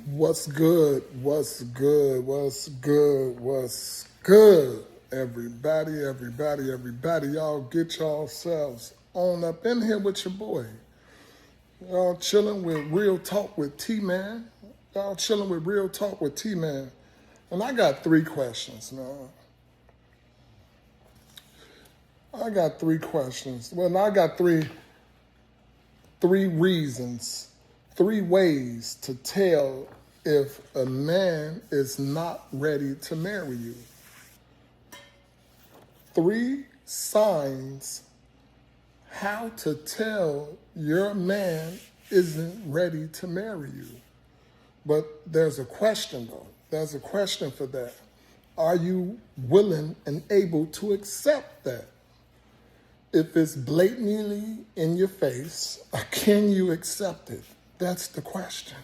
What's good? What's good? What's good? What's good? Everybody, y'all get yourselves on up in here with your boy. Y'all chilling with Real Talk with T-Man. Y'all chilling with Real Talk with T-Man. And I got three questions, man. I got three questions. Well, I got three reasons, three ways to tell if a man is not ready to marry you. Three signs how to tell your man isn't ready to marry you. But there's a question though. There's a question for that. Are you willing and able to accept that? If it's blatantly in your face, can you accept it? That's the question.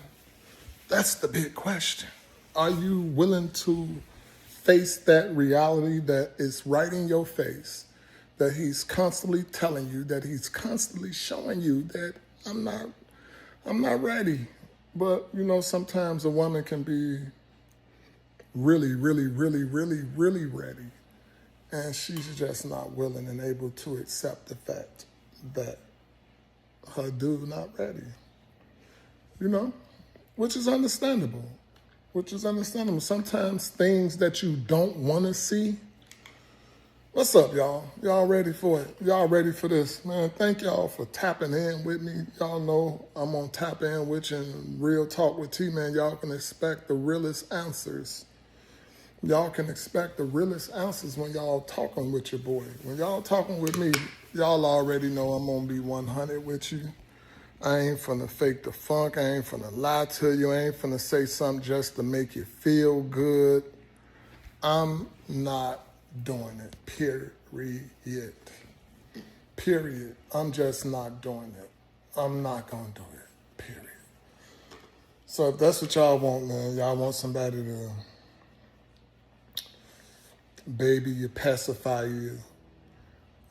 That's the big question. Are you willing to face that reality that is right in your face, that he's constantly telling you, that he's constantly showing you that I'm not ready. But sometimes a woman can be really ready. And she's just not willing and able to accept the fact that her dude not ready. Which is understandable. Sometimes things that you don't want to see. What's up, y'all? Y'all ready for it? Y'all ready for this? Man, thank y'all for tapping in with me. Y'all know I'm on Tap In with you and Real Talk with T-Man. Y'all can expect the realest answers. Y'all can expect the realest answers when y'all talking with your boy. When y'all talking with me, y'all already know I'm going to be 100 with you. I ain't finna fake the funk. I ain't finna lie to you. I ain't finna say something just to make you feel good. I'm not doing it, period. I'm just not doing it. I'm not gonna do it, period. So if that's what y'all want, man, y'all want somebody to baby you, pacify you.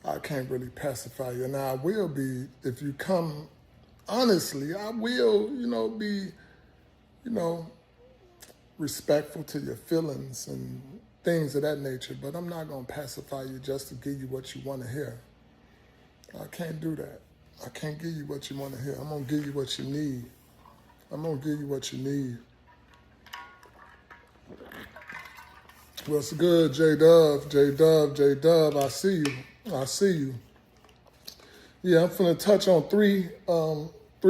I can't really pacify you. Now I will be, if you come honestly, I will, be, respectful to your feelings and things of that nature, but I'm not going to pacify you just to give you what you want to hear. I can't do that. I can't give you what you want to hear. I'm going to give you what you need. What's good, J-Dub, I see you. Yeah, I'm finna touch on three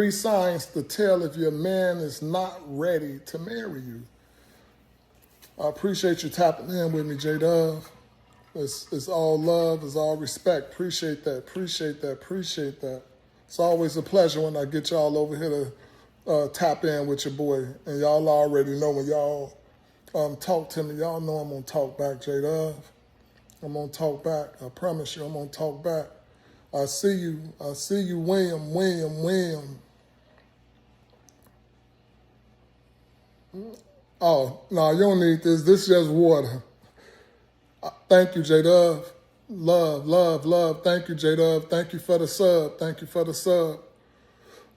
signs to tell if your man is not ready to marry you. I appreciate you tapping in with me, J-Dub. It's all love, it's all respect. Appreciate that. It's always a pleasure when I get y'all over here to tap in with your boy. And y'all already know when y'all talk to me, y'all know I'm gonna talk back, J-Dub. I'm gonna talk back. I promise you, I'm gonna talk back. I see you, William. Oh, no, you don't need this. This is just water. Thank you, J-Dub. Love. Thank you, J-Dub. Thank you for the sub.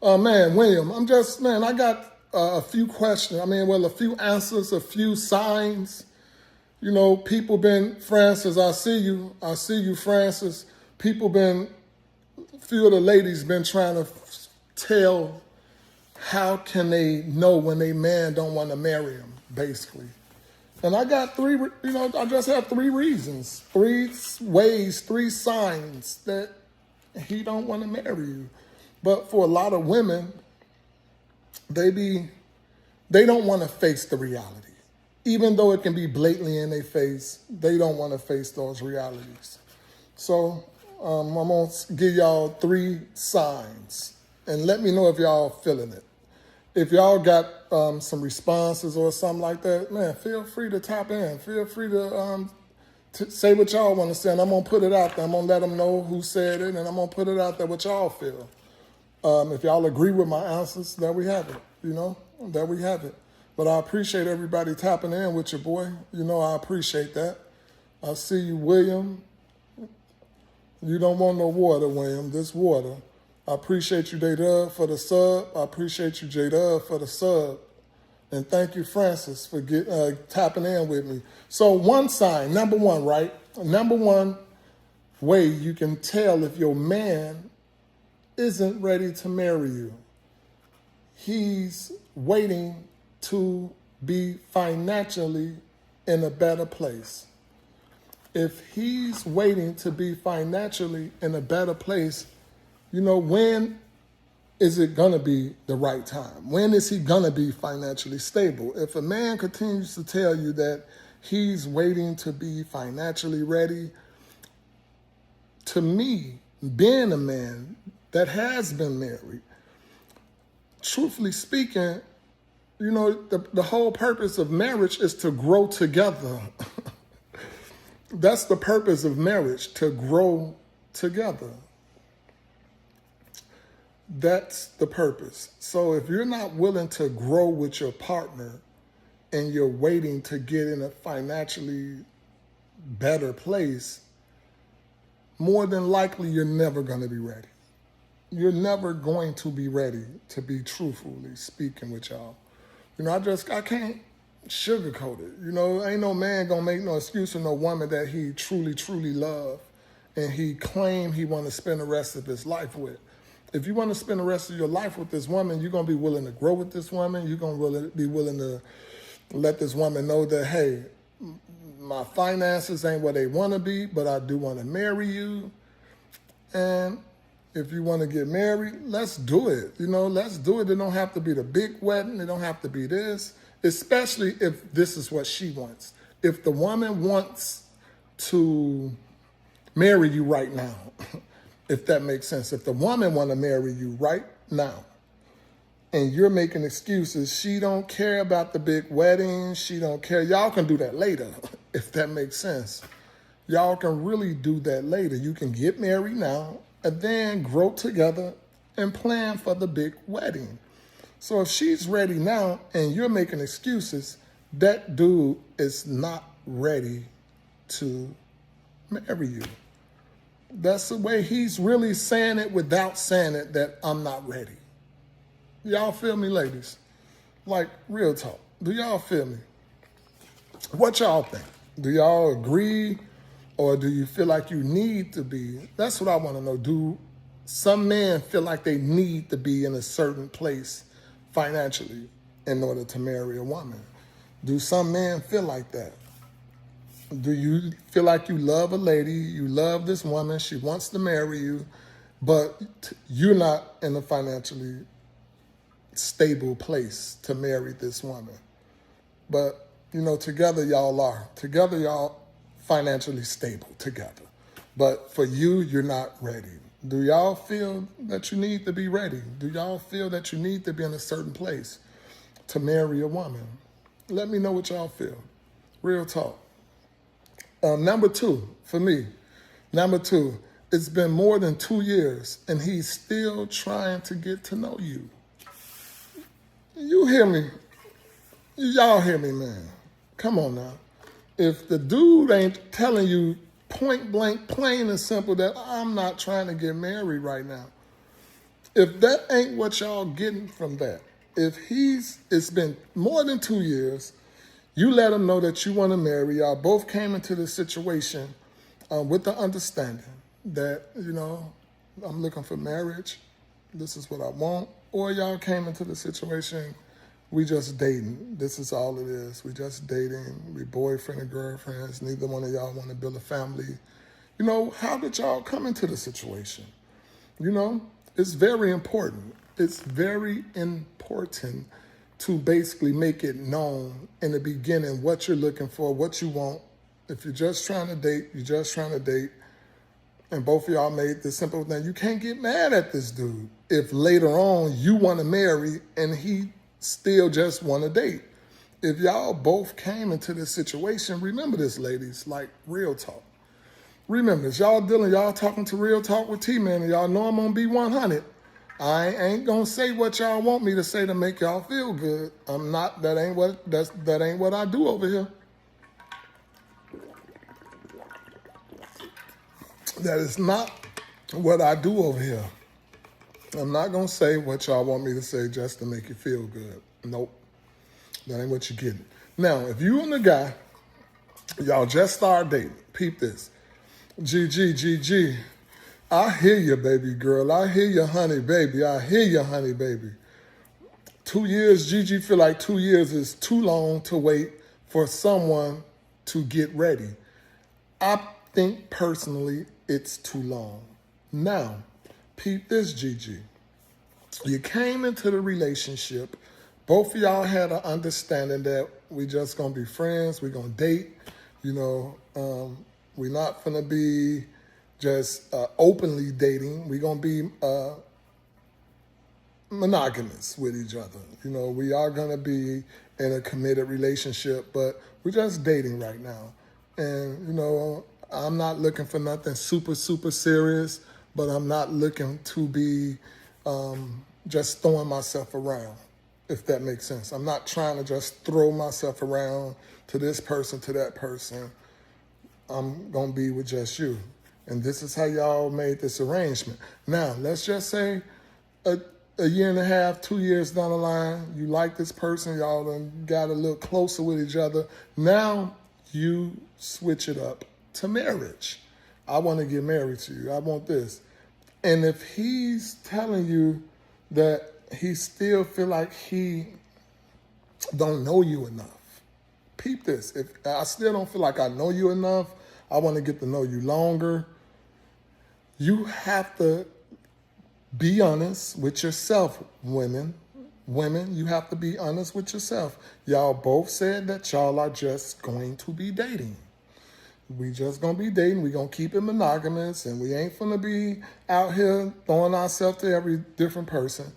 Man, William, I got a few questions. A few answers, a few signs. Francis, I see you, Francis. Few of the ladies been trying to tell how can they know when a man don't want to marry them, basically. And I got I just have three reasons, three ways, three signs that he don't want to marry you. But for a lot of women, they don't want to face the reality. Even though it can be blatantly in their face, they don't want to face those realities. So I'm going to give y'all three signs and let me know if y'all feeling it. If y'all got some responses or something like that, man, feel free to tap in. Feel free to say what y'all want to say, and I'm going to put it out there. I'm going to let them know who said it, and I'm going to put it out there what y'all feel. If y'all agree with my answers, there we have it, there we have it. But I appreciate everybody tapping in with your boy. I appreciate that. I see you, William. You don't want no water, William. This water. I appreciate you, J-Dub, for the sub. I appreciate you, J-Dub, for the sub. And thank you, Francis, for tapping in with me. So one sign, number one, right? Number one way you can tell if your man isn't ready to marry you. He's waiting to be financially in a better place. If he's waiting to be financially in a better place, when is it going to be the right time? When is he going to be financially stable? If a man continues to tell you that he's waiting to be financially ready, to me, being a man that has been married, truthfully speaking, the whole purpose of marriage is to grow together. That's the purpose of marriage, to grow together. That's the purpose. So if you're not willing to grow with your partner and you're waiting to get in a financially better place, more than likely you're never going to be ready. You're never going to be ready, to be truthfully speaking with y'all. I can't sugarcoat it. Ain't no man gonna make no excuse for no woman that he truly, truly love and he claim he want to spend the rest of his life with. If you want to spend the rest of your life with this woman, you're gonna be willing to grow with this woman. You're gonna be willing to let this woman know that, hey, my finances ain't what they want to be, but I do want to marry you. And if you want to get married, let's do it. Let's do it. It don't have to be the big wedding. It don't have to be this, especially if this is what she wants. If the woman wants to marry you right now, if that makes sense. If the woman want to marry you right now and you're making excuses, she don't care about the big wedding. She don't care. Y'all can do that later, if that makes sense. Y'all can really do that later. You can get married now and then grow together and plan for the big wedding. So if she's ready now and you're making excuses, that dude is not ready to marry you. That's the way he's really saying it without saying it, that I'm not ready. Y'all feel me, ladies? Like, real talk. Do y'all feel me? What y'all think? Do y'all agree? Or do you feel like you need to be? That's what I want to know. Do some men feel like they need to be in a certain place financially in order to marry a woman? Do some men feel like that? Do you feel like you love a lady, you love this woman, she wants to marry you, but you're not in a financially stable place to marry this woman? But, together y'all are. Together y'all financially stable together. But for you, you're not ready. Do y'all feel that you need to be ready? Do y'all feel that you need to be in a certain place to marry a woman? Let me know what y'all feel. Real talk. Number two, for me, it's been more than 2 years and he's still trying to get to know you. You hear me? Y'all hear me, man? Come on now. If the dude ain't telling you point blank, plain and simple, that I'm not trying to get married right now, if that ain't what y'all getting from that, it's been more than 2 years, you let him know that you want to marry. Y'all both came into the situation with the understanding that, I'm looking for marriage. This is what I want. Or y'all came into the situation, we just dating. This is all it is. We just dating. We boyfriend and girlfriends. Neither one of y'all want to build a family. How did y'all come into the situation? It's very important. It's very important to basically make it known in the beginning what you're looking for, what you want. If you're just trying to date, you're just trying to date. And both of y'all made the simple thing. You can't get mad at this dude if later on you want to marry and he still just want to date. If y'all both came into this situation, remember this, ladies, like real talk. Remember this, y'all talking to Real Talk with T-Man, and y'all know I'm going to be 100. I ain't gonna say what y'all want me to say to make y'all feel good. I'm not. That ain't what I do over here. That is not what I do over here. I'm not gonna say what y'all want me to say just to make you feel good. Nope. That ain't what you're getting. Now, if you and the guy, y'all just start dating, peep this. GG, I hear you, baby girl. I hear you, honey, baby. I hear you, honey, baby. 2 years, Gigi feel like 2 years is too long to wait for someone to get ready. I think personally it's too long. Now, peep this, Gigi. You came into the relationship. Both of y'all had an understanding that we just gonna be friends. We gonna date. You know, we're not gonna be just openly dating. We're gonna be monogamous with each other. You know, we are gonna be in a committed relationship, but we're just dating right now. And, you know, I'm not looking for nothing super, super serious, but I'm not looking to be just throwing myself around, if that makes sense. I'm not trying to just throw myself around to this person, to that person. I'm going to be with just you. And this is how y'all made this arrangement. Now, let's just say a year and a half, 2 years down the line, you like this person, y'all done got a little closer with each other. Now you switch it up to marriage. I want to get married to you. I want this. And if he's telling you that he still feel like he don't know you enough, peep this. If I still don't feel like I know you enough, I want to get to know you longer. You have to be honest with yourself, women. Women, you have to be honest with yourself. Y'all both said that y'all are just going to be dating. We just gonna be dating. We gonna keep it monogamous, and we ain't gonna be out here throwing ourselves to every different person.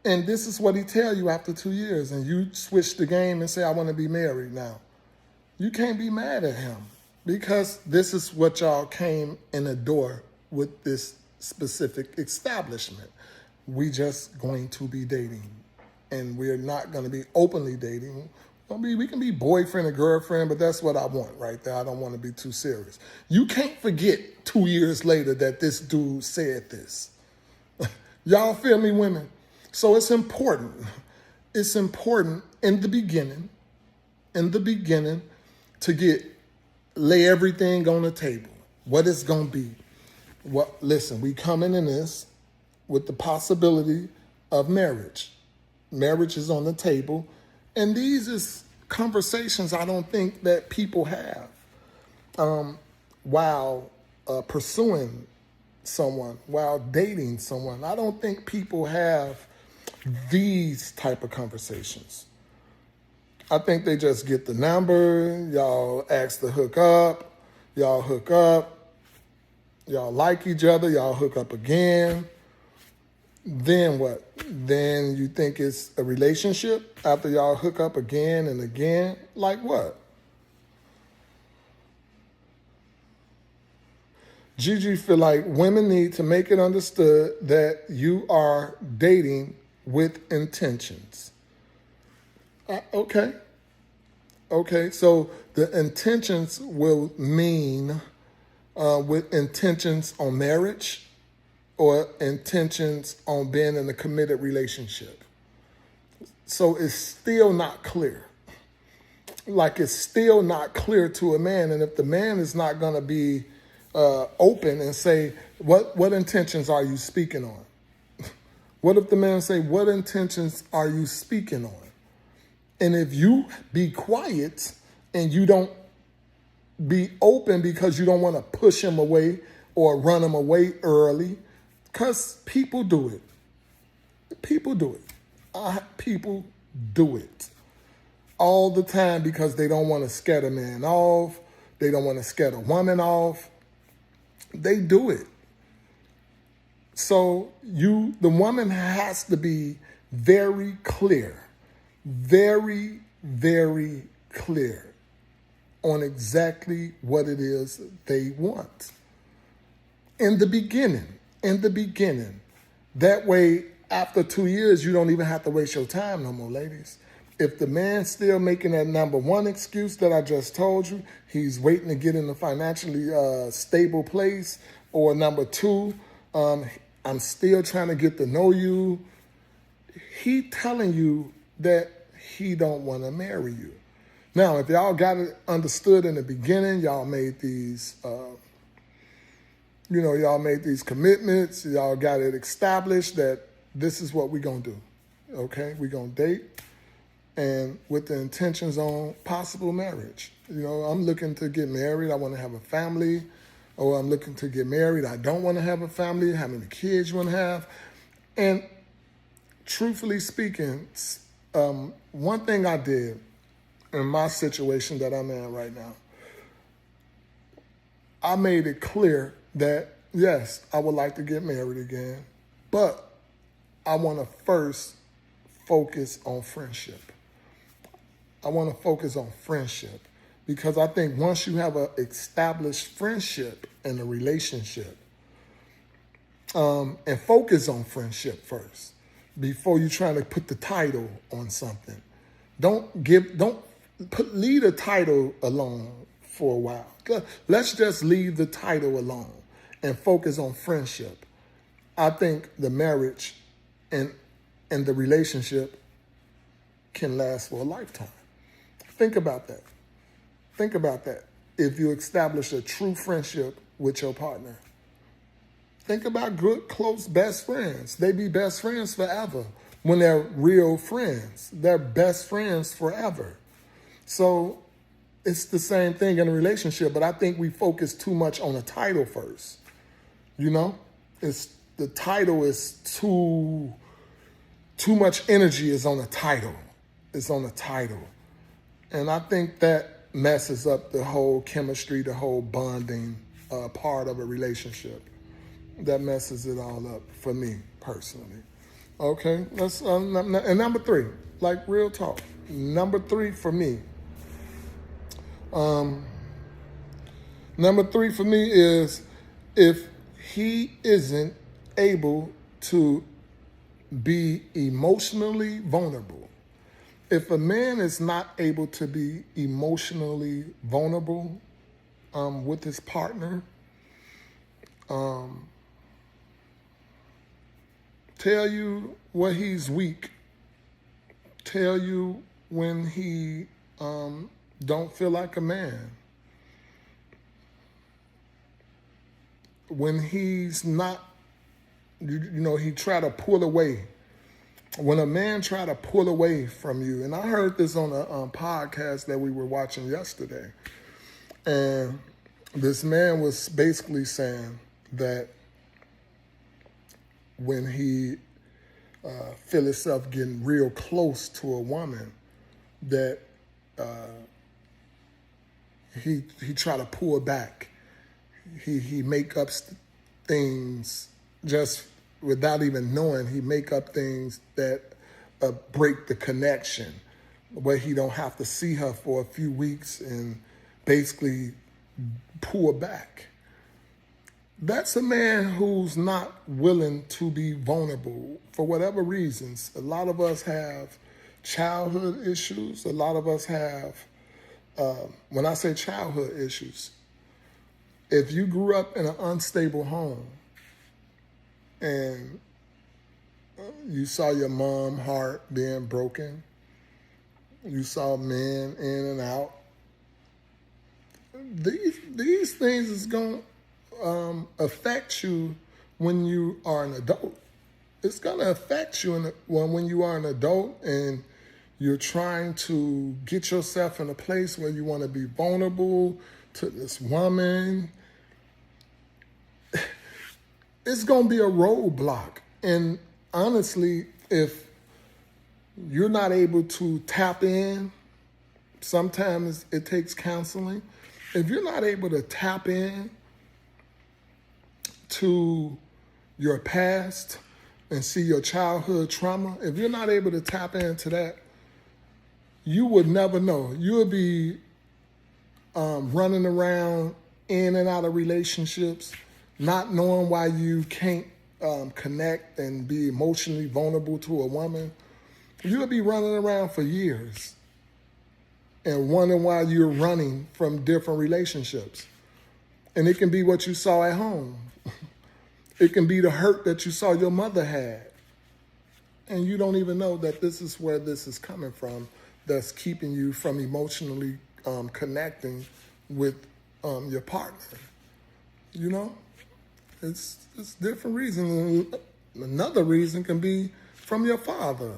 And this is what he tell you after 2 years, and you switch the game and say, I want to be married now. You can't be mad at him because this is what y'all came in the door with this specific establishment. We just going to be dating, and we're not going to be openly dating. We can be boyfriend and girlfriend, but that's what I want right there. I don't want to be too serious. You can't forget 2 years later that this dude said this. Y'all feel me, women? So it's important. It's important in the beginning to lay everything on the table. What it's going to be. Listen, we coming in this with the possibility of marriage. Marriage is on the table. And these is conversations I don't think that people have while pursuing someone, while dating someone. I don't think people have these type of conversations. I think they just get the number, y'all ask to hook up, y'all hook up, y'all like each other, y'all hook up again. Then what? Then you think it's a relationship after y'all hook up again and again? Like what? Gigi feel like women need to make it understood that you are dating with intentions. Okay, so the intentions will mean with intentions on marriage or intentions on being in a committed relationship. So it's still not clear. Like it's still not clear to a man. And if the man is not going to be open and say, what intentions are you speaking on? What if the man say, what intentions are you speaking on? And if you be quiet and you don't be open because you don't want to push him away or run him away early, because people do it. People do it. People do it all the time because they don't want to scare a man off. They don't want to scare a woman off. They do it. So the woman has to be very clear, very, very clear on exactly what it is they want. In the beginning. That way, after 2 years, you don't even have to waste your time no more, ladies. If the man's still making that number one excuse that I just told you, he's waiting to get in a financially stable place, or number two, I'm still trying to get to know you. He telling you that he don't want to marry you. Now, if y'all got it understood in the beginning, y'all made these, y'all made these commitments, y'all got it established that this is what we're going to do, okay? We're going to date and with the intentions on possible marriage. I'm looking to get married. I want to have a family. Or I'm looking to get married. I don't want to have a family. How many kids you want to have? And truthfully speaking, one thing I did in my situation that I'm in right now, I made it clear that, yes, I would like to get married again, but I want to first focus on friendship. I want to focus on friendship because I think once you have an established friendship in a relationship, and focus on friendship first before you trying to put the title on something. Leave the title alone for a while. Let's just leave the title alone and focus on friendship. I think the marriage and the relationship can last for a lifetime. Think about that. Think about that. If you establish a true friendship with your partner, think about good, close, best friends. They be best friends forever when they're real friends. They're best friends forever. So it's the same thing in a relationship, but I think we focus too much on the title first. The title is too much energy is on the title. It's on the title. And I think that messes up the whole chemistry, the whole bonding part of a relationship. That messes it all up for me personally. Okay, let's and number 3, like real talk. Number 3 for me. Number 3 for me is if he isn't able to be emotionally vulnerable. If a man is not able to be emotionally vulnerable with his partner, tell you where he's weak, tell you when he don't feel like a man, when he's not, he try to pull away. When a man try to pull away from you, and I heard this on a podcast that we were watching yesterday, and this man was basically saying that when he feel himself getting real close to a woman, that he try to pull back. He make up things just without even knowing. He make up things that break the connection, where he don't have to see her for a few weeks and basically pull back. That's a man who's not willing to be vulnerable for whatever reasons. A lot of us have childhood issues. A lot of us have, when I say childhood issues, if you grew up in an unstable home and you saw your mom's heart being broken, you saw men in and out, these things is going to affect you when you are an adult. It's going to affect you when you are an adult and you're trying to get yourself in a place where you want to be vulnerable to this woman. It's going to be a roadblock. And honestly, if you're not able to tap in, sometimes it takes counseling. If you're not able to tap in to your past and see your childhood trauma, if you're not able to tap into that, you would never know. You'll be running around in and out of relationships, not knowing why you can't connect and be emotionally vulnerable to a woman. You'll be running around for years and wondering why you're running from different relationships. And it can be what you saw at home. It can be the hurt that you saw your mother had. And you don't even know that this is where this is coming from, that's keeping you from emotionally connecting with your partner. You know, it's different reasons. Another reason can be from your father.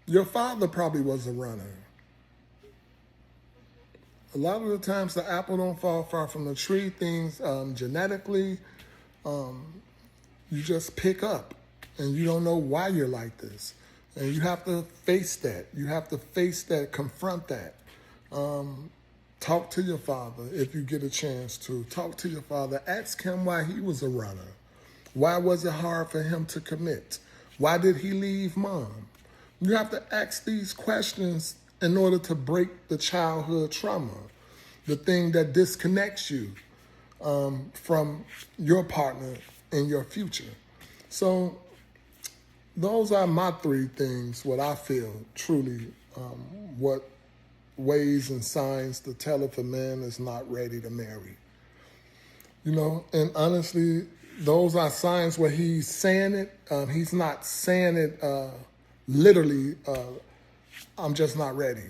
Your father probably was a runner. A lot of the times the apple don't fall far from the tree. Things genetically, you just pick up, and you don't know why you're like this. And you have to face that. You have to face that, confront that. Talk to your father if you get a chance to. Talk to your father. Ask him why he was a runner. Why was it hard for him to commit? Why did he leave mom? You have to ask these questions in order to break the childhood trauma, the thing that disconnects you from your partner in your future. So those are my three things, what I feel truly, what ways and signs to tell if a man is not ready to marry. You know, and honestly, those are signs where he's saying it. He's not saying it literally, I'm just not ready.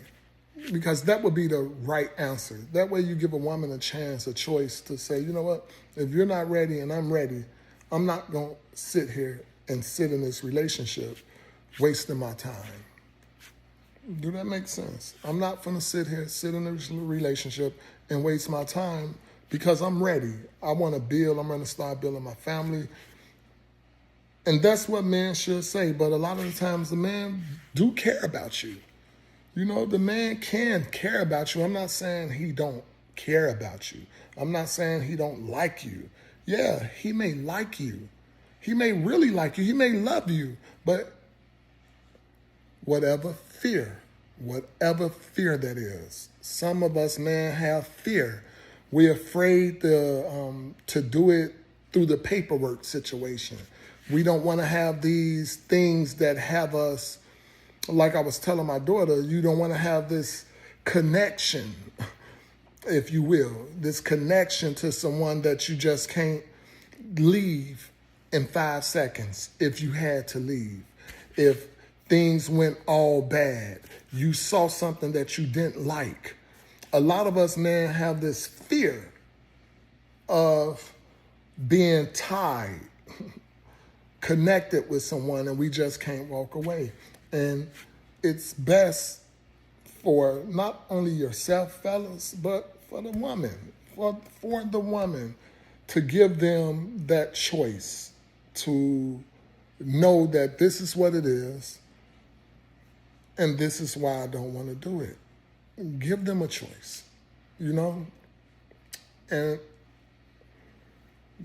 Because that would be the right answer. That way you give a woman a chance, a choice to say, you know what, if you're not ready and I'm ready, I'm not going to sit here and sit in this relationship wasting my time. Do that make sense? I'm not going to sit here, sit in this relationship and waste my time because I'm ready. I want to build. I'm going to start building my family. And that's what men should say. But a lot of the times the man do care about you. You know, the man can care about you. I'm not saying he don't care about you. I'm not saying he don't like you. Yeah, he may like you. He may really like you. He may love you. But whatever fear that is. Some of us, man, have fear. We're afraid to do it through the paperwork situation. We don't want to have these things that have us, like I was telling my daughter, you don't want to have this connection, if you will, this connection to someone that you just can't leave in 5 seconds if you had to leave. If things went all bad, you saw something that you didn't like. A lot of us, man, have this fear of being tied, connected with someone, and we just can't walk away. And it's best for not only yourself, fellas, but for the woman, for the woman, to give them that choice to know that this is what it is, and this is why I don't want to do it. Give them a choice, you know? And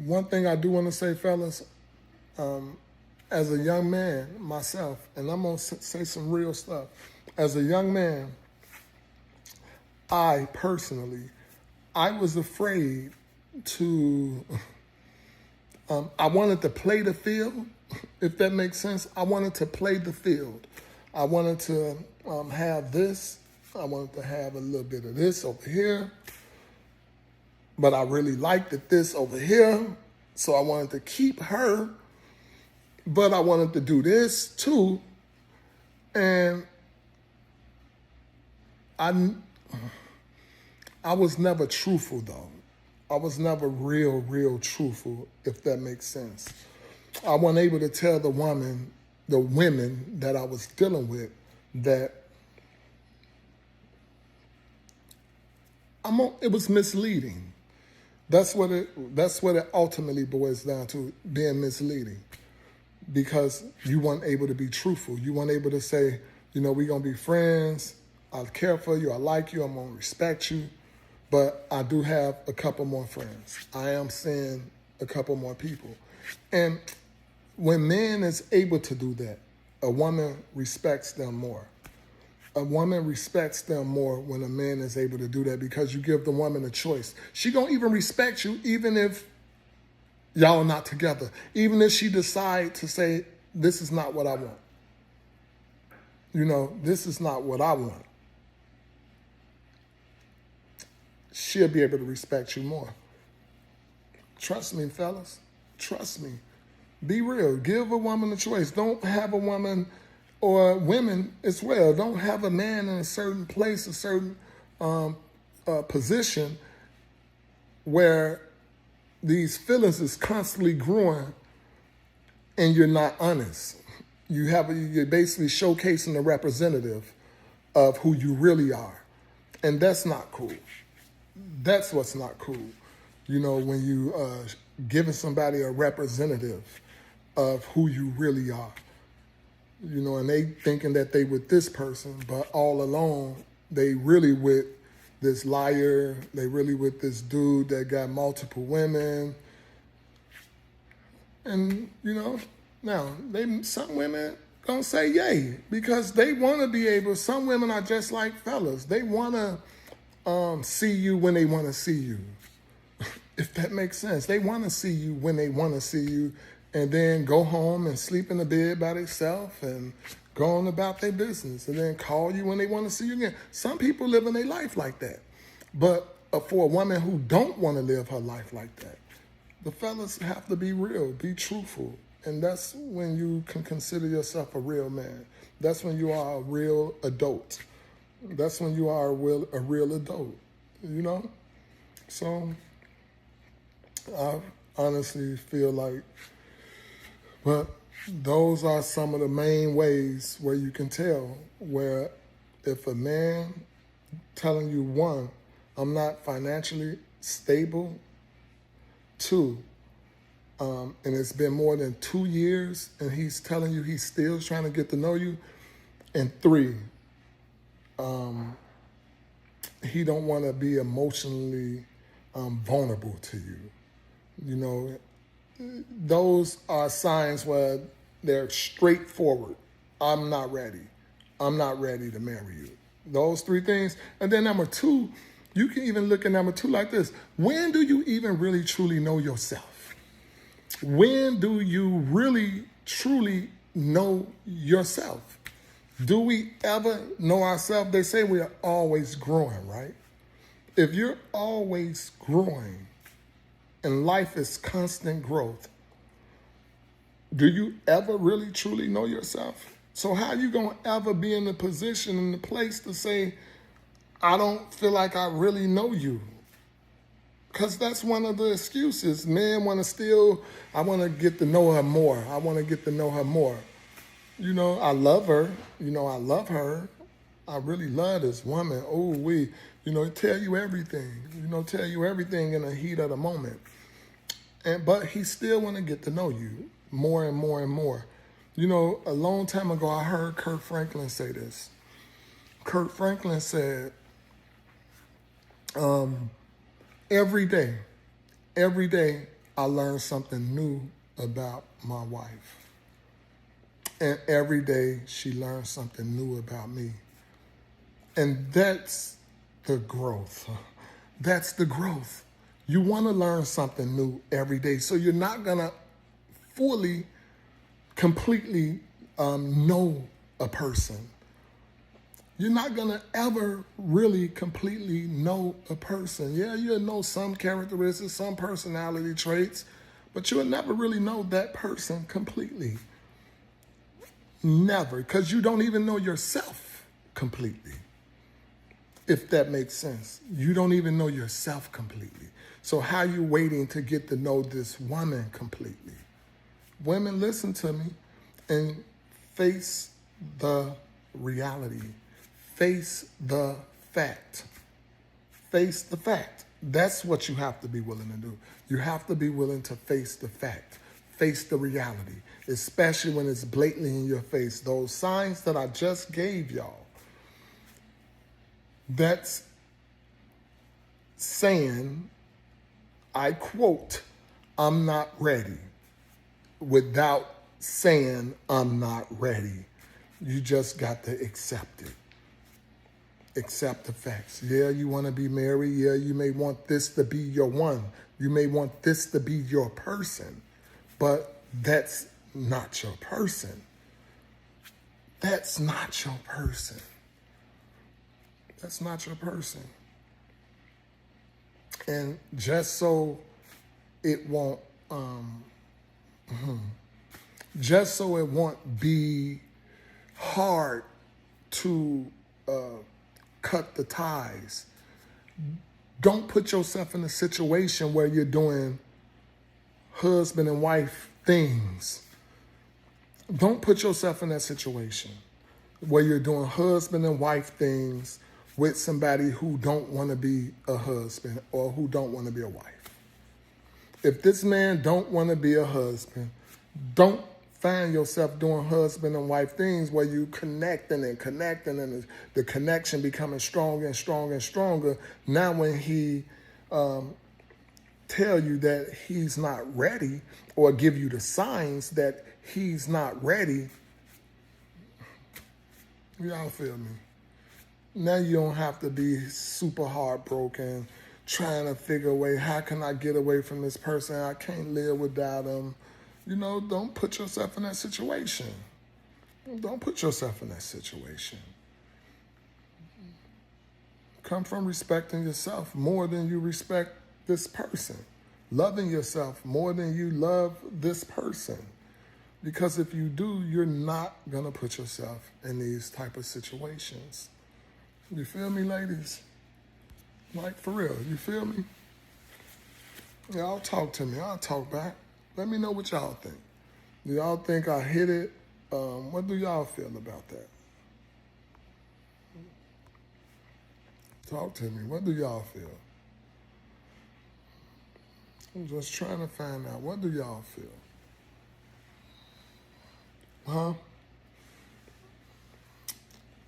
one thing I do want to say, fellas, as a young man myself, and I'm going to say some real stuff. As a young man, I personally, I was afraid to, I wanted to play the field, if that makes sense. I wanted to play the field. I wanted to have this. I wanted to have a little bit of this over here. But I really liked it this over here. So I wanted to keep her. But I wanted to do this too. And I was never truthful though. I was never real truthful, if that makes sense. I wasn't able to tell the women that I was dealing with that it was misleading. That's what it ultimately boils down to, being misleading. Because you weren't able to be truthful. You weren't able to say, you know, we're going to be friends. I care for you. I like you. I'm going to respect you. But I do have a couple more friends. I am seeing a couple more people. And when man is able to do that, a woman respects them more. A woman respects them more when a man is able to do that, because you give the woman a choice. She going to even respect you even if y'all are not together. Even if she decide to say, this is not what I want. You know, this is not what I want. She'll be able to respect you more. Trust me, fellas. Trust me. Be real. Give a woman a choice. Don't have a woman, or women as well, don't have a man in a certain place, a certain position where these feelings is constantly growing and you're not honest. You're basically showcasing a representative of who you really are. And that's not cool. That's what's not cool. When you giving somebody a representative of who you really are. And they thinking that they with this person, but all along they really with this liar. They really with this dude that got multiple women. And now some women gonna say yay because they want to be able. Some women are just like fellas. They want to see you when they want to see you. If that makes sense. They want to see you when they want to see you, and then go home and sleep in the bed by themselves and go on about their business, and then call you when they want to see you again. Some people live in their life like that. But for a woman who don't want to live her life like that, the fellas have to be real, be truthful. And that's when you can consider yourself a real man. That's when you are a real adult. That's when you are a real adult, So I honestly feel like, but those are some of the main ways where you can tell where if a man telling you, one, I'm not financially stable, two, and it's been more than 2 years and he's telling you he's still trying to get to know you, and three, he don't want to be emotionally vulnerable to you. Those are signs where they're straightforward. I'm not ready. I'm not ready to marry you. Those three things. And then number two, you can even look at number two like this. When do you even really truly know yourself? When do you really truly know yourself? Do we ever know ourselves? They say we are always growing, right? If you're always growing and life is constant growth, do you ever really truly know yourself? So how you going to ever be in the position, in the place to say, I don't feel like I really know you? Because that's one of the excuses. Men want to I want to get to know her more. I want to get to know her more. I love her. I love her. I really love this woman. Oh, tell you everything. Tell you everything in the heat of the moment. But he still want to get to know you more and more and more. A long time ago, I heard Kirk Franklin say this. Kirk Franklin said, every day, I learn something new about my wife. And every day she learns something new about me. And that's the growth. That's the growth. You want to learn something new every day. So you're not going to fully, completely know a person. You're not going to ever really completely know a person. Yeah, you'll know some characteristics, some personality traits, but you'll never really know that person completely. Never, because you don't even know yourself completely. If that makes sense. You don't even know yourself completely. So how are you waiting to get to know this woman completely? Women, listen to me and face the reality. Face the fact. Face the fact. That's what you have to be willing to do. You have to be willing to face the fact. Face the reality, especially when it's blatantly in your face. Those signs that I just gave y'all, that's saying, I quote, I'm not ready, without saying I'm not ready. You just got to accept it. Accept the facts. Yeah, you want to be married. Yeah, you may want this to be your one. You may want this to be your person. But that's not your person. That's not your person. That's not your person. And just so it won't just so it won't be hard to cut the ties. Don't put yourself in a situation where you're doing husband and wife things. Don't put yourself in that situation where you're doing husband and wife things with somebody who don't want to be a husband or who don't want to be a wife. If this man don't want to be a husband, don't find yourself doing husband and wife things where you connecting and the connection becoming stronger and stronger and stronger. Now when he tell you that he's not ready or give you the signs that he's not ready, y'all feel me? Now you don't have to be super heartbroken, trying to figure a way, how can I get away from this person? I can't live without him. You know, don't put yourself in that situation. Don't put yourself in that situation. Come from respecting yourself more than you respect this person. Loving yourself more than you love this person. Because if you do, you're not going to put yourself in these type of situations. You feel me, ladies? Like, for real, you feel me? Y'all talk to me. I'll talk back. Let me know what y'all think. Do y'all think I hit it? What do y'all feel about that? Talk to me. What do y'all feel? I'm just trying to find out. What do y'all feel? Huh?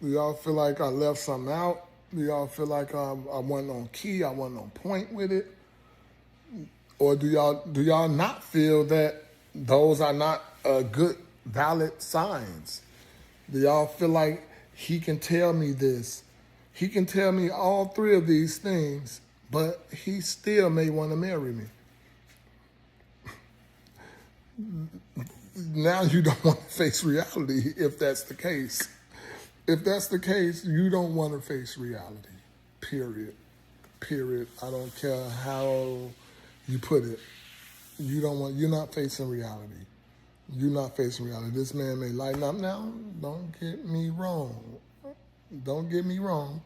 Do y'all feel like I left something out? Do y'all feel like I wasn't on key, I wasn't on point with it? Or do y'all not feel that those are not good, valid signs? Do y'all feel like he can tell me this? He can tell me all three of these things, but he still may want to marry me. Now you don't want to face reality if that's the case. If that's the case, you don't want to face reality. Period. Period. I don't care how you put it. You're not facing reality. You're not facing reality. This man may lighten up now. Don't get me wrong. Don't get me wrong.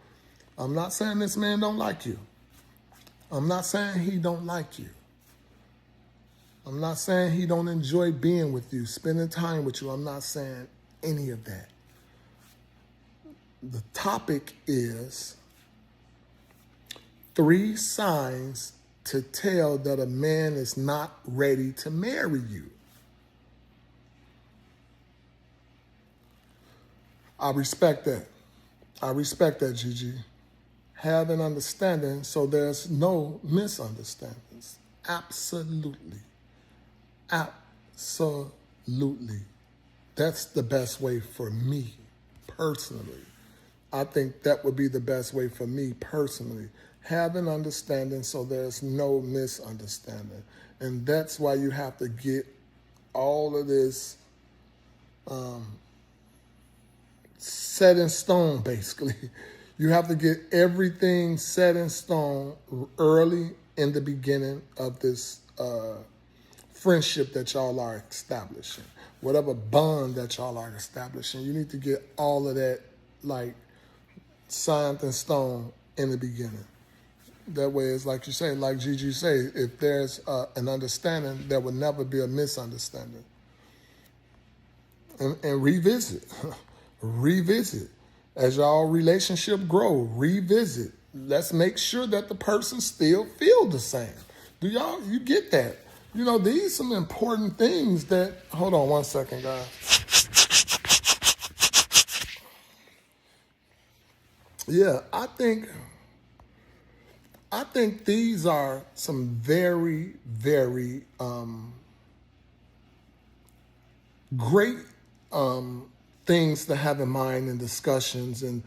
I'm not saying this man don't like you. I'm not saying he don't like you. I'm not saying he don't enjoy being with you, spending time with you. I'm not saying any of that. The topic is 3 signs to tell that a man is not ready to marry you. I respect that. I respect that, Gigi. Have an understanding so there's no misunderstandings. Absolutely. Absolutely. That's the best way for me, personally. I think that would be the best way for me, personally. Have an understanding so there's no misunderstanding. And that's why you have to get all of this set in stone, basically. You have to get everything set in stone early in the beginning of this friendship that y'all are establishing. Whatever bond that y'all are establishing, you need to get all of that like signed in stone in the beginning. That way, it's like you say, like Gigi say, if there's an understanding, there will never be a misunderstanding. And revisit. Revisit. As y'all relationship grow, revisit. Let's make sure that the person still feel the same. Do y'all, you get that? You know, these some important things that, hold on one second, guys. Yeah, I think these are some very, very great things to have in mind in discussions and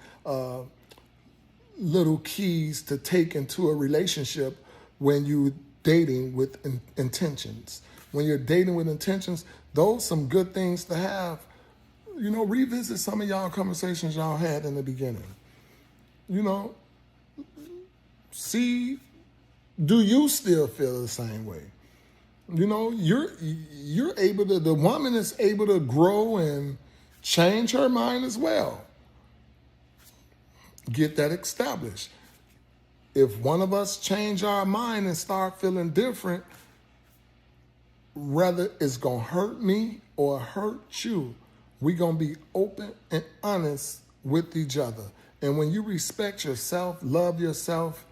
little keys to take into a relationship when you're dating with intentions. When you're dating with intentions, those some good things to have. You know, revisit some of y'all conversations y'all had in the beginning. You know, see, do you still feel the same way? You know, you're able to, the woman is able to grow and change her mind as well. Get that established. If one of us change our mind and start feeling different, whether it's gonna hurt me or hurt you, we gonna be open and honest with each other. And when you respect yourself, love yourself,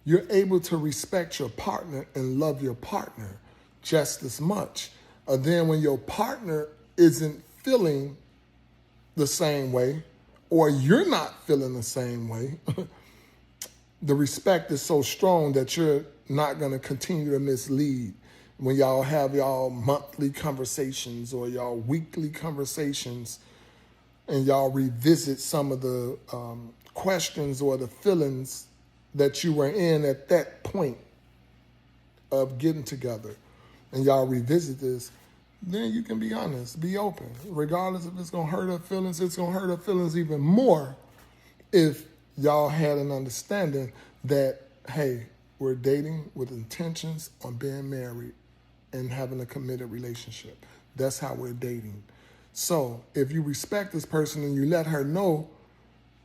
you're able to respect your partner and love your partner just as much. Then when your partner isn't feeling the same way, or you're not feeling the same way, the respect is so strong that you're not going to continue to mislead when y'all have y'all monthly conversations or y'all weekly conversations and y'all revisit some of the questions or the feelings that you were in at that point of getting together, and y'all revisit this, then you can be honest, be open. Regardless if it's going to hurt her feelings, it's going to hurt her feelings even more if y'all had an understanding that, hey, we're dating with intentions on being married and having a committed relationship. That's how we're dating. So if you respect this person and you let her know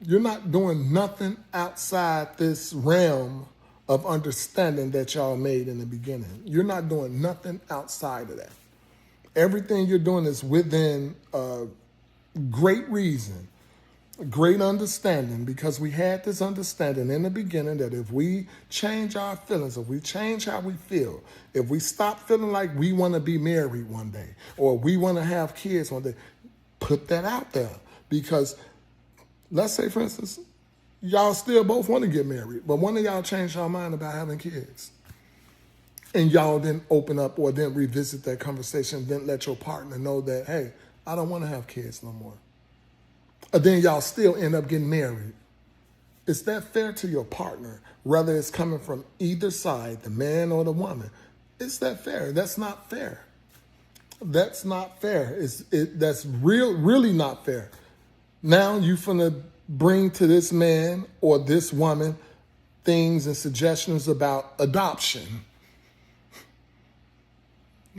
you're not doing nothing outside this realm of understanding that y'all made in the beginning. You're not doing nothing outside of that. Everything you're doing is within a great reason, great understanding, because we had this understanding in the beginning that if we change our feelings, if we change how we feel, if we stop feeling like we want to be married one day or we want to have kids one day, put that out there. Because let's say, for instance, y'all still both want to get married, but one of y'all changed your mind about having kids. And y'all didn't open up or didn't revisit that conversation, didn't let your partner know that, hey, I don't want to have kids no more. And then y'all still end up getting married. Is that fair to your partner? Whether it's coming from either side, the man or the woman. Is that fair? That's not fair. That's not fair. That's really not fair. Now you finna bring to this man or this woman things and suggestions about adoption.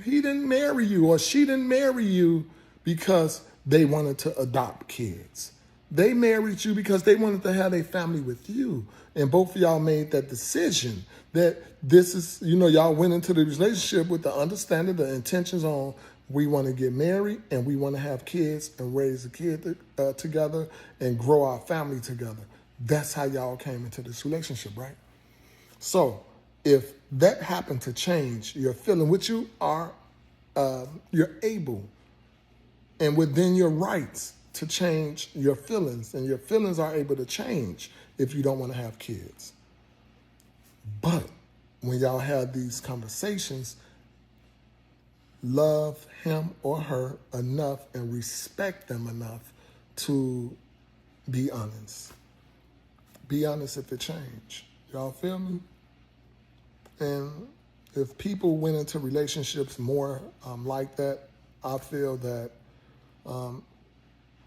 He didn't marry you or she didn't marry you because they wanted to adopt kids. They married you because they wanted to have a family with you. And both of y'all made that decision that this is, y'all went into the relationship with the understanding, the intentions on we want to get married and we want to have kids and raise a kid together and grow our family together. That's how y'all came into this relationship, right? So if that happened to change your feeling, which you are, you're able and within your rights to change your feelings, and your feelings are able to change if you don't want to have kids. But when y'all have these conversations, love him or her enough and respect them enough to be honest. Be honest if it changed. Y'all feel me? And if people went into relationships more like that, I feel that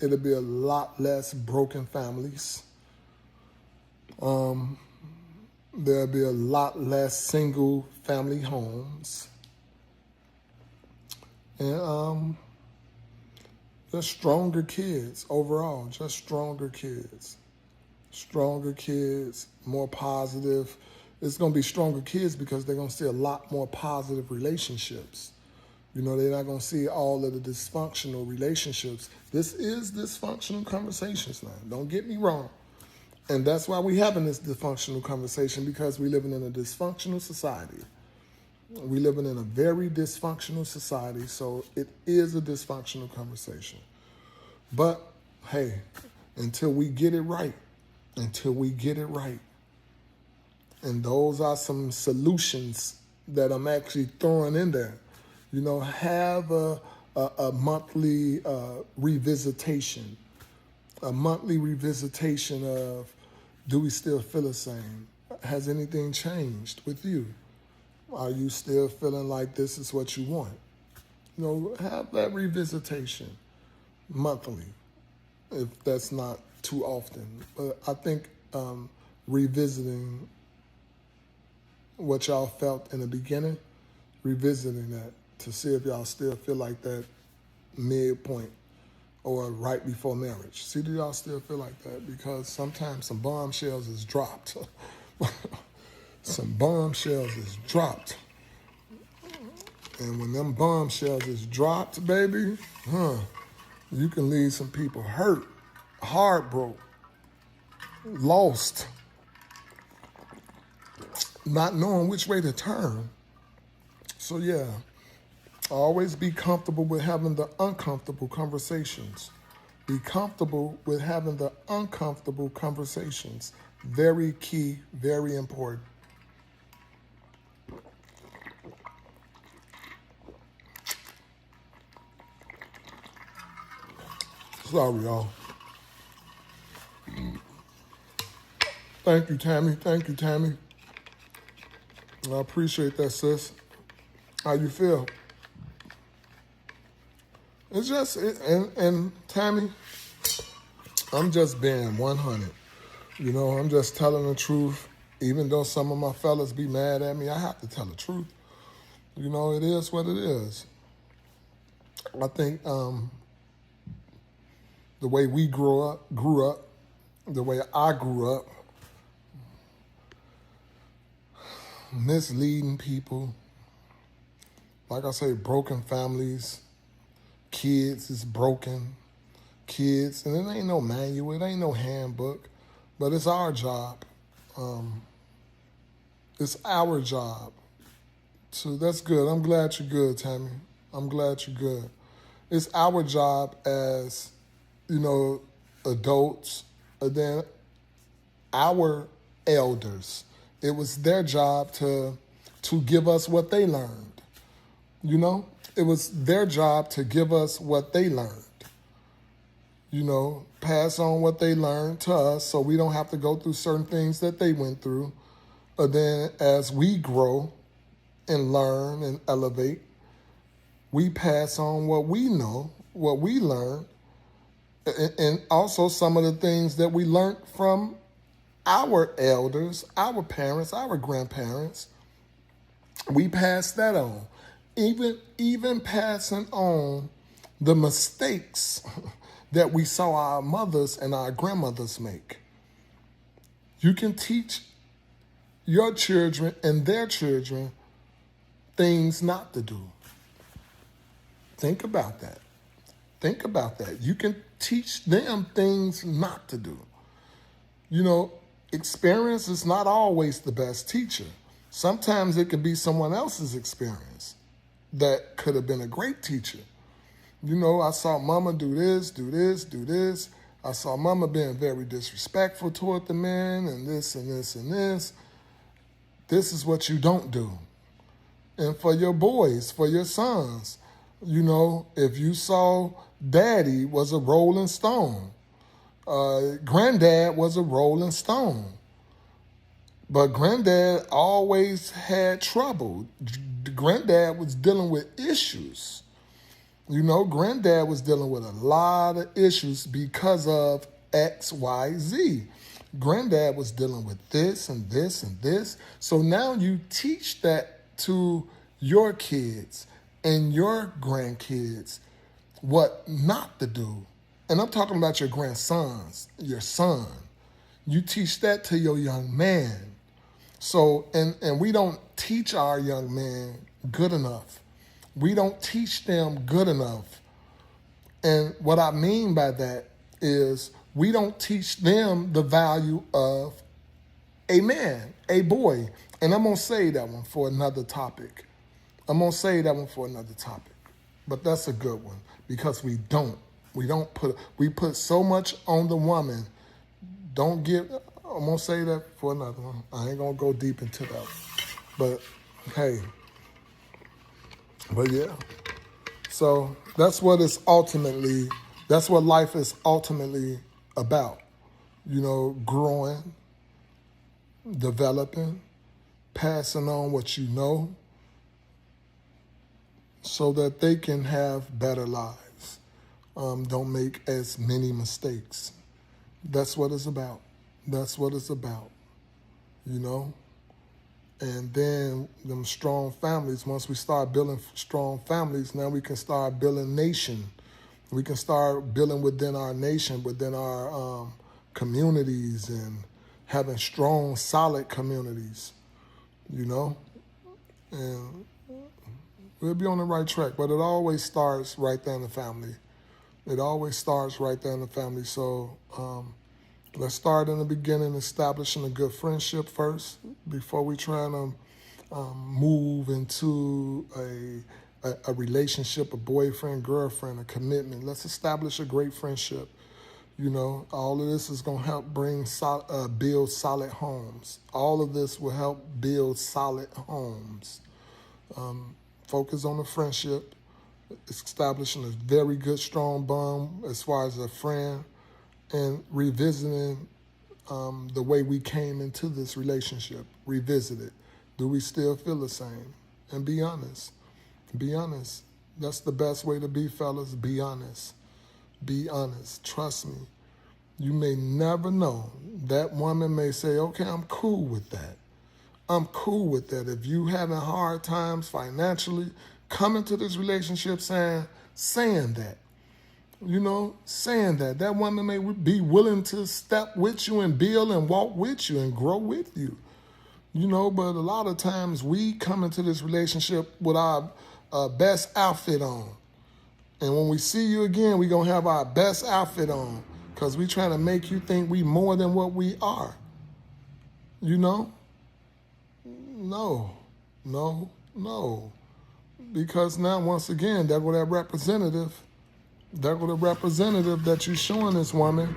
it'll be a lot less broken families. There'll be a lot less single family homes. And just stronger kids overall, just stronger kids. Stronger kids, more positive. It's going to be stronger kids because they're going to see a lot more positive relationships. They're not going to see all of the dysfunctional relationships. This is dysfunctional conversations now. Don't get me wrong. And that's why we're having this dysfunctional conversation, because we're living in a dysfunctional society. We're living in a very dysfunctional society, so it is a dysfunctional conversation. But, hey, until we get it right, and those are some solutions that I'm actually throwing in there. Have a monthly revisitation, of, do we still feel the same? Has anything changed with you? Are you still feeling like this is what you want? Have that revisitation monthly, if that's not too often. But I think revisiting what y'all felt in the beginning, revisiting that to see if y'all still feel like that midpoint or right before marriage. See, do y'all still feel like that? Because sometimes some bombshells is dropped. Some bombshells is dropped. And when them bombshells is dropped, baby, you can leave some people hurt, heartbroken, lost, not knowing which way to turn. So yeah, always be comfortable with having the uncomfortable conversations. Be comfortable with having the uncomfortable conversations. Very key, very important. Sorry, y'all. Thank you, Tammy. Thank you, Tammy. I appreciate that, sis. How you feel? It's just, and Tammy, I'm just being 100. You know, I'm just telling the truth. Even though some of my fellas be mad at me, I have to tell the truth. You know, it is what it is. I think the way we grew up, the way I grew up, misleading people, like I say, broken families, kids is broken, kids, and it ain't no manual, it ain't no handbook, but it's our job. It's our job. So that's good. I'm glad you're good, Tammy. I'm glad you're good. It's our job as, you know, adults, and then our elders. It was their job to give us what they learned. You know, it was their job to give us what they learned. You know, pass on what they learned to us so we don't have to go through certain things that they went through. But then as we grow and learn and elevate, we pass on what we know, what we learned, and also some of the things that we learned from our elders, our parents, our grandparents. We pass that on. Even passing on the mistakes that we saw our mothers and our grandmothers make. You can teach your children and their children things not to do. Think about that. Think about that. You can teach them things not to do. You know, experience is not always the best teacher. Sometimes it could be someone else's experience that could have been a great teacher. You know, I saw mama do this, do this, do this. I saw mama being very disrespectful toward the men and this and this and this. This is what you don't do. And for your boys, for your sons, you know, if you saw daddy was a rolling stone, granddad was a rolling stone, but granddad always had trouble. Granddad was dealing with issues. You know, granddad was dealing with a lot of issues because of X, Y, Z. Granddad was dealing with this and this and this. So now you teach that to your kids and your grandkids what not to do. And I'm talking about your grandsons, your son. You teach that to your young man. So, and we don't teach our young men good enough. We don't teach them good enough. And what I mean by that is we don't teach them the value of a man, a boy. And I'm going to say that one for another topic. But that's a good one because we put so much on the woman. I'm going to say that for another one. I ain't going to go deep into that. But hey, but yeah. So that's what life is ultimately about. You know, growing, developing, passing on what you know so that they can have better lives. Don't make as many mistakes. That's what it's about. You know? And then them strong families, once we start building strong families, now we can start building nation. We can start building within our nation, within our communities, and having strong, solid communities, you know? And we'll be on the right track, but it always starts right there in the family. It always starts right there in the family. So let's start in the beginning, establishing a good friendship first before we try to move into a relationship, a boyfriend, girlfriend, a commitment. Let's establish a great friendship. You know, all of this is going to help build solid homes. All of this will help build solid homes. Focus on the friendship, establishing a very good, strong bond as far as a friend, and revisiting the way we came into this relationship. Revisit it. Do we still feel the same? And be honest. Be honest. That's the best way to be, fellas. Be honest. Be honest. Trust me. You may never know. That woman may say, okay, I'm cool with that. I'm cool with that. If you having hard times financially, come into this relationship saying that. You know, saying that. That woman may be willing to step with you and build and walk with you and grow with you. You know, but a lot of times we come into this relationship with our best outfit on. And when we see you again, we're going to have our best outfit on because we're trying to make you think we more than what we are. You know? No. Because now, once again, there go that representative that you're showing this woman.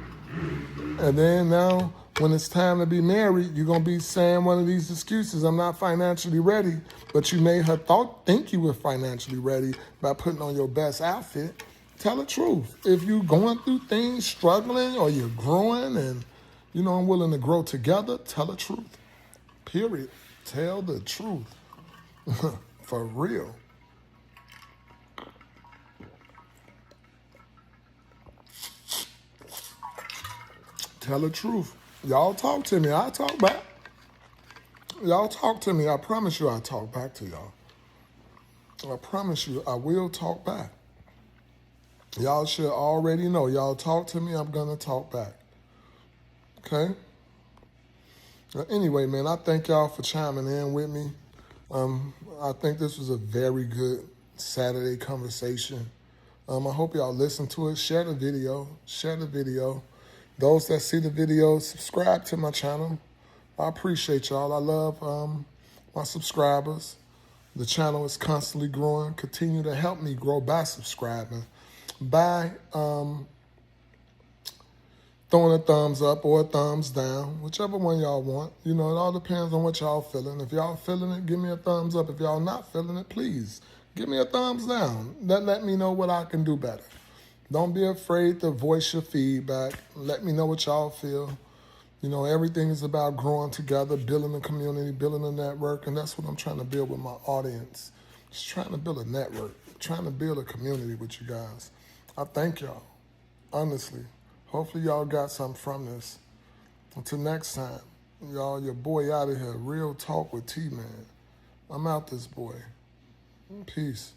And then now, when it's time to be married, you're going to be saying one of these excuses. I'm not financially ready. But you made her think you were financially ready by putting on your best outfit. Tell the truth. If you're going through things, struggling, or you're growing and, you know, I'm willing to grow together, tell the truth. Period. Tell the truth. For real. Tell the truth. Y'all talk to me. I talk back. Y'all talk to me. I promise you I'll talk back to y'all. I promise you I will talk back. Y'all should already know. Y'all talk to me, I'm going to talk back. Okay? Anyway, man, I thank y'all for chiming in with me. I think this was a very good Saturday conversation. I hope y'all listen to it. Share the video. Those that see the video, subscribe to my channel. I appreciate y'all. I love my subscribers. The channel is constantly growing. Continue to help me grow by subscribing, by throwing a thumbs up or a thumbs down, whichever one y'all want. You know, it all depends on what y'all feeling. If y'all feeling it, give me a thumbs up. If y'all not feeling it, please give me a thumbs down. Let me know what I can do better. Don't be afraid to voice your feedback. Let me know what y'all feel. You know, everything is about growing together, building a community, building a network, and that's what I'm trying to build with my audience. Just trying to build a network, trying to build a community with you guys. I thank y'all, honestly. Hopefully y'all got something from this. Until next time, y'all, your boy out of here. Real Talk with T-Man. I'm out this boy. Peace.